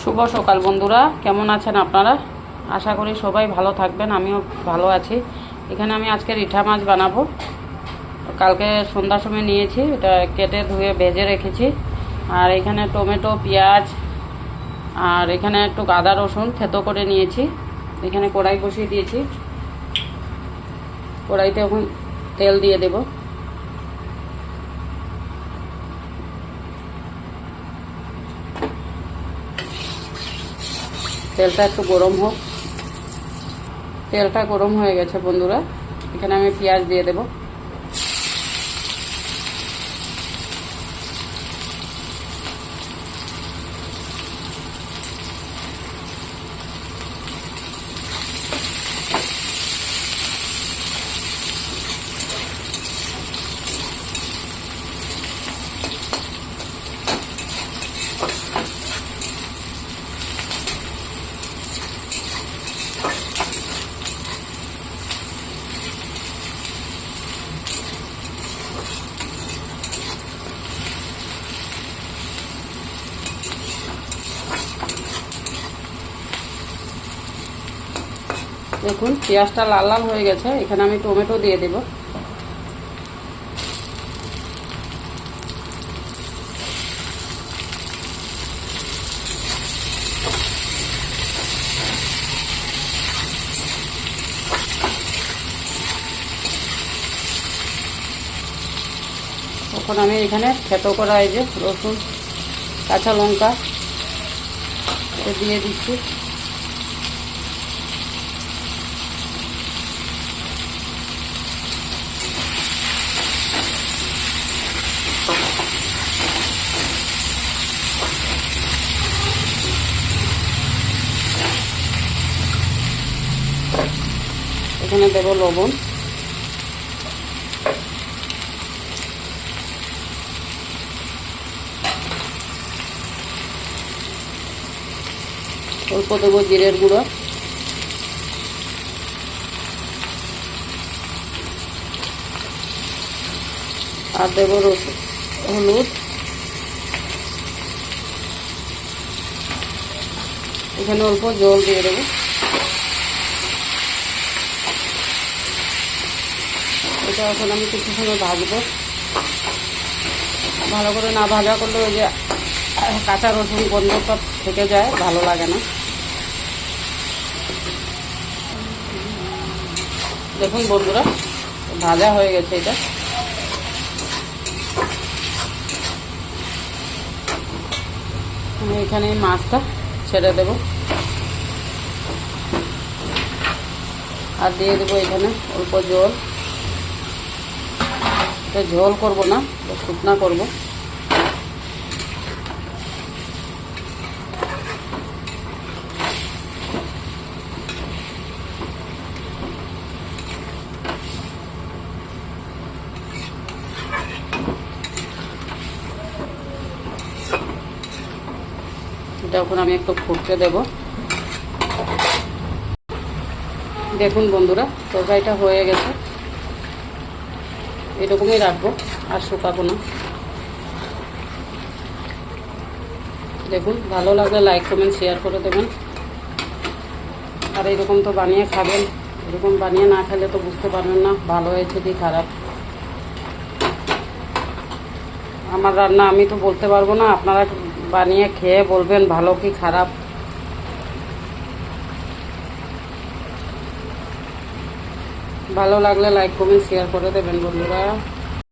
শুভ সকাল বন্ধুরা, কেমন আছেন আপনারা? আশা করি সবাই ভালো থাকবেন। আমিও ভালো আছি। এখানে আমি আজকে রিঠা মাছ বানাবো। কালকে সন্ধ্যার সময় নিয়েছি, এটা কেটে ধুয়ে ভেজে রেখেছি। আর এখানে টমেটো, পেঁয়াজ আর এখানে একটু আদা রসুন থেতো করে নিয়েছি। এখানে কড়াই বসিয়ে দিয়েছি। কড়াইতে এখন তেল দিয়ে দেব। তেলটা একটু গরম হোক। তেলটা গরম হয়ে গেছে বন্ধুরা, এখানে আমি পেঁয়াজ দিয়ে দেব। দেখুন পেঁয়াজটা লাল লাল হয়ে গেছে। এখানে আমি টমেটো দিয়ে দেব। তখন আমি এখানে থেতো করা এই যে রসুন, কাঁচা লঙ্কা দিয়ে দিচ্ছি। এখানে দেব লবণ, অল্প দেব জিরের গুঁড়ো, আর দেব হলুদ। এখানে অল্প জল দিয়ে দেবো। এটা এখন আমি কিছু সময় ভাজবো। ভালো করে না ভাজা করলে ওই যে কাঁচা রসুন গন্ধটা থেকে যায়, ভালো লাগে না। দেখুন বন্ধুরা, ভাজা হয়ে গেছে। এটা আমি এখানে মাছটা ছেড়ে দেব আর দিয়ে দেবো এখানে অল্প জল। এটা ঝোল করবো না, শুকনা করবো। এটা এখন আমি একটু ফুটতে দেব। দেখুন বন্ধুরা, তরকারিটা হয়ে গেছে। এরকমই রাখবো, আর শুকাবো না। দেখুন, ভালো লাগলে লাইক কমেন্ট শেয়ার করে দেবেন। আর এরকম তো বানিয়ে খাবেন। এরকম বানিয়ে না খেলে তো বুঝতে পারবেন না ভালো হয়েছে কি খারাপ। আমার রান্না আমি তো বলতে পারবো না, আপনারা বানিয়ে খেয়ে বলবেন ভালো কি খারাপ। ভালো লাগলে লাইক কমেন্ট শেয়ার করে দেবেন বন্ধুরা।